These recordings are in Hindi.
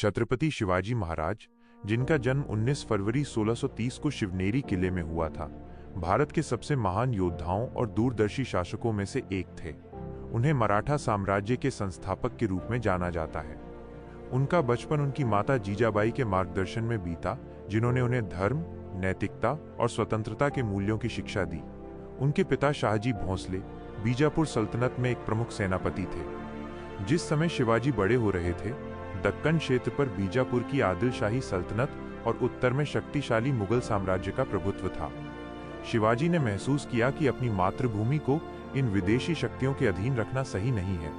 छत्रपति शिवाजी महाराज, जिनका जन्म 19 फरवरी 1630 को शिवनेरी किले में हुआ था, भारत के सबसे महान योद्धाओं और दूरदर्शी शासकों में से एक थे। उन्हें मराठा साम्राज्य के संस्थापक के रूप में जाना जाता है। उनका बचपन उनकी माता जीजाबाई के मार्गदर्शन में बीता, जिन्होंने उन्हें धर्म, नैतिकता और स्वतंत्रता के मूल्यों की शिक्षा दी। उनके पिता शाहजी भोंसले बीजापुर सल्तनत में एक प्रमुख सेनापति थे। जिस समय शिवाजी बड़े हो रहे थे, दक्कन क्षेत्र पर बीजापुर की आदिलशाही सल्तनत और उत्तर में शक्तिशाली मुगल साम्राज्य का प्रभुत्व था। शिवाजी ने महसूस किया कि अपनी मातृभूमि को इन विदेशी शक्तियों के अधीन रखना सही नहीं है।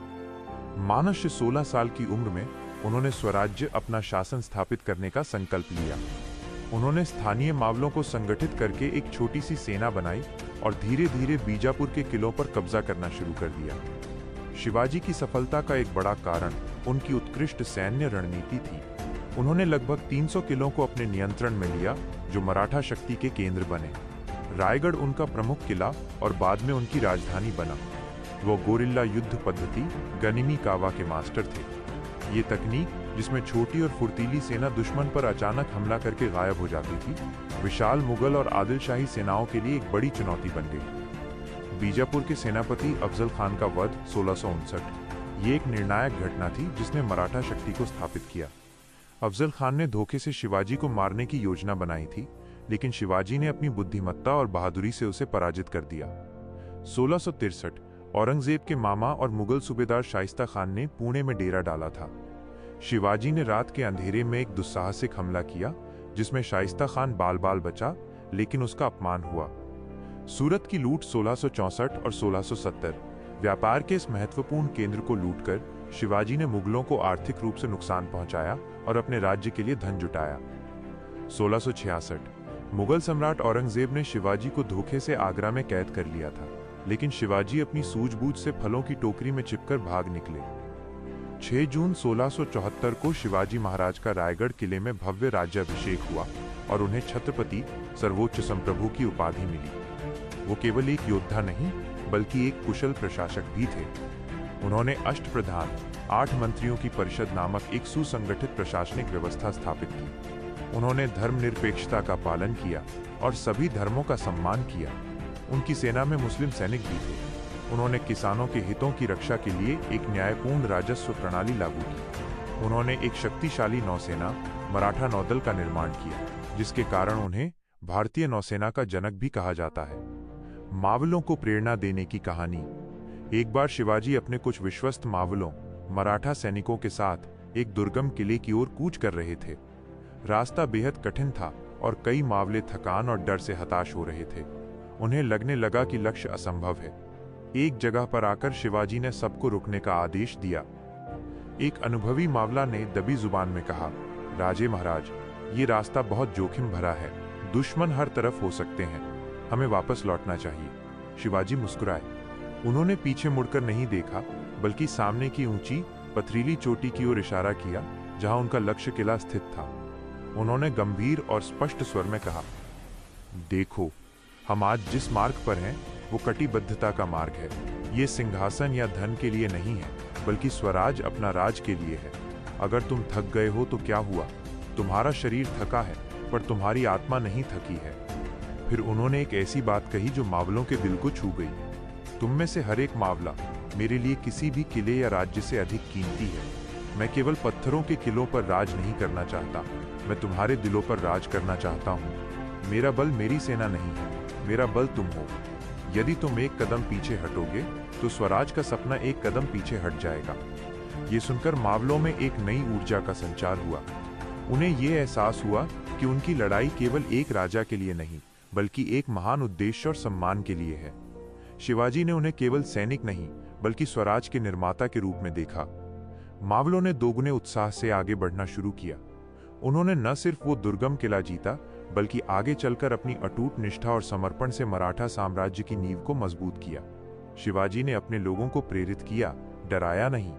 मानस्य 16 साल की उम्र में उन्होंने स्वराज्य, अपना शासन स्थापित करने का संकल्प लिया। उन्होंने स्थानीय मावलों को संगठित करके एक छोटी सी सेना बनाई और धीरे धीरे बीजापुर के किलों पर कब्जा करना शुरू कर दिया। शिवाजी की सफलता का एक बड़ा कारण उनकी उत्कृष्ट सैन्य रणनीति थी। उन्होंने लगभग 300 किलों को अपने नियंत्रण में लिया, जो मराठा शक्ति के केंद्र बने। रायगढ़ उनका प्रमुख किला और बाद में उनकी राजधानी बना। वो गोरिल्ला युद्ध पद्धति, गनिमी कावा के मास्टर थे। ये तकनीक, जिसमें छोटी और फुर्तीली सेना दुश्मन पर अचानक हमला करके गायब हो जाती थी, विशाल मुगल और आदिलशाही सेनाओं के लिए एक बड़ी चुनौती बन गई। बीजापुर के सेनापति अफजल खान का वध 1659 ये एक निर्णायक घटना थी, जिसने मराठा शक्ति को स्थापित किया। अफजल खान ने धोखे से शिवाजी को मारने की योजना बनाई थी, लेकिन शिवाजी ने अपनी बुद्धिमत्ता और बहादुरी से उसे पराजित कर दिया। 1663 औरंगजेब के मामा और मुगल सूबेदार शाइस्ता खान ने पुणे में डेरा डाला था। शिवाजी ने रात के अंधेरे में एक दुस्साहसिक हमला किया, जिसमें शाइस्ता खान बाल बाल बचा, लेकिन उसका अपमान हुआ। सूरत की लूट 1664 और 1670 व्यापार के इस महत्वपूर्ण केंद्र को लूटकर शिवाजी ने मुगलों को आर्थिक रूप से नुकसान पहुंचाया और अपने राज्य के लिए धन जुटाया। 1666 मुगल सम्राट औरंगजेब ने शिवाजी को धोखे से आगरा में कैद कर लिया था, लेकिन शिवाजी अपनी सूझबूझ से फलों की टोकरी में छिपकर भाग निकले। 6 जून 1674 को शिवाजी महाराज का रायगढ़ किले में भव्य राज्याभिषेक हुआ और उन्हें छत्रपति, सर्वोच्च संप्रभु की उपाधि मिली। वो केवल एक योद्धा नहीं, बल्कि एक कुशल प्रशासक भी थे। उन्होंने अष्टप्रधान, 8 मंत्रियों की परिषद नामक एक सुसंगठित प्रशासनिक व्यवस्था स्थापित की। उन्होंने धर्मनिरपेक्षता का पालन किया और सभी धर्मों का सम्मान किया। उनकी सेना में मुस्लिम सैनिक भी थे। उन्होंने किसानों के हितों की रक्षा के लिए एक न्यायपूर्ण राजस्व प्रणाली लागू की। उन्होंने एक शक्तिशाली नौसेना, मराठा नौदल का निर्माण किया, जिसके कारण उन्हें भारतीय नौसेना का जनक भी कहा जाता है। मावलों को प्रेरणा देने की कहानी। एक बार शिवाजी अपने कुछ विश्वस्त मावलों, मराठा सैनिकों के साथ एक दुर्गम किले की ओर कूच कर रहे थे। रास्ता बेहद कठिन था और कई मावले थकान और डर से हताश हो रहे थे। उन्हें लगने लगा कि लक्ष्य असंभव है। एक जगह पर आकर शिवाजी ने सबको रुकने का आदेश दिया। एक अनुभवी मावला ने दबी जुबान में कहा, राजे महाराज, ये रास्ता बहुत जोखिम भरा है। दुश्मन हर तरफ हो सकते हैं। हमें वापस लौटना चाहिए। शिवाजी मुस्कुराए। उन्होंने पीछे मुड़कर नहीं देखा, बल्कि सामने की ऊंची, पथरीली चोटी की ओर इशारा किया, जहां उनका लक्ष्य किला स्थित था। उन्होंने गंभीर और स्पष्ट स्वर में कहा, देखो, हम आज जिस मार्ग पर हैं, वो कटिबद्धता का मार्ग है। ये सिंहासन या धन के लिए नहीं है, बल्कि स्वराज, अपना राज के लिए है। अगर तुम थक गए हो तो क्या हुआ? तुम्हारा शरीर थका है, पर तुम्हारी आत्मा नहीं थकी है। फिर उन्होंने एक ऐसी बात कही जो मावलों के दिल को छू गई। तुम में से हर एक मावला मेरे लिए किसी भी किले या राज्य से अधिक कीमती है। मैं केवल पत्थरों के किलों पर राज नहीं करना चाहता, मैं तुम्हारे दिलों पर राज करना चाहता हूँ। मेरा बल मेरी सेना नहीं है, मेरा बल तुम हो। यदि तुम एक कदम पीछे हटोगे, तो स्वराज का सपना एक कदम पीछे हट जाएगा। ये सुनकर मावलों में एक नई ऊर्जा का संचार हुआ। उन्हें ये एहसास हुआ कि उनकी लड़ाई केवल एक राजा के लिए नहीं, बल्कि एक महान उद्देश्य और सम्मान के लिए है। शिवाजी ने उन्हें केवल सैनिक नहीं, बल्कि स्वराज के निर्माता के रूप में देखा। मावलों ने दोगुने उत्साह से आगे बढ़ना शुरू किया। उन्होंने न सिर्फ वो दुर्गम किला जीता, बल्कि आगे चलकर अपनी अटूट निष्ठा और समर्पण से मराठा साम्राज्य की नींव को मजबूत किया। शिवाजी ने अपने लोगों को प्रेरित किया, डराया नहीं।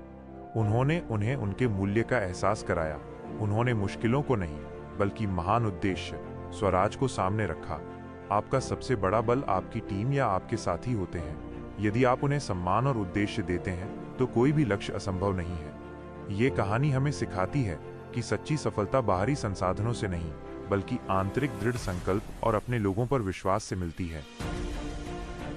उन्होंने उन्हें उनके मूल्य का एहसास कराया। उन्होंने मुश्किलों को नहीं, बल्कि महान उद्देश्य, स्वराज को सामने रखा। आपका सबसे बड़ा बल आपकी टीम या आपके साथी होते हैं। यदि आप उन्हें सम्मान और उद्देश्य देते हैं, तो कोई भी लक्ष्य असंभव नहीं है। ये कहानी हमें सिखाती है कि सच्ची सफलता बाहरी संसाधनों से नहीं, बल्कि आंतरिक दृढ़ संकल्प और अपने लोगों पर विश्वास से मिलती है।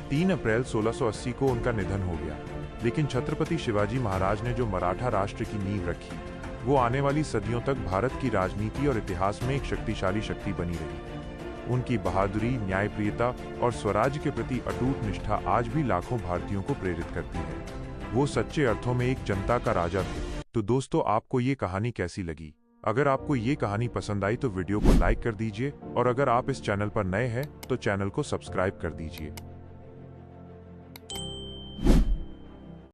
3 अप्रैल 1680 को उनका निधन हो गया, लेकिन छत्रपति शिवाजी महाराज ने जो मराठा राष्ट्र की नींव रखी, वो आने वाली सदियों तक भारत की राजनीति और इतिहास में एक शक्तिशाली शक्ति बनी रही। उनकी बहादुरी, न्यायप्रियता और स्वराज्य के प्रति अटूट निष्ठा आज भी लाखों भारतीयों को प्रेरित करती है। वो सच्चे अर्थों में एक जनता का राजा थे। तो दोस्तों, आपको ये कहानी कैसी लगी? अगर आपको ये कहानी पसंद आई तो वीडियो को लाइक कर दीजिए, और अगर आप इस चैनल पर नए हैं तो चैनल को सब्सक्राइब कर दीजिए।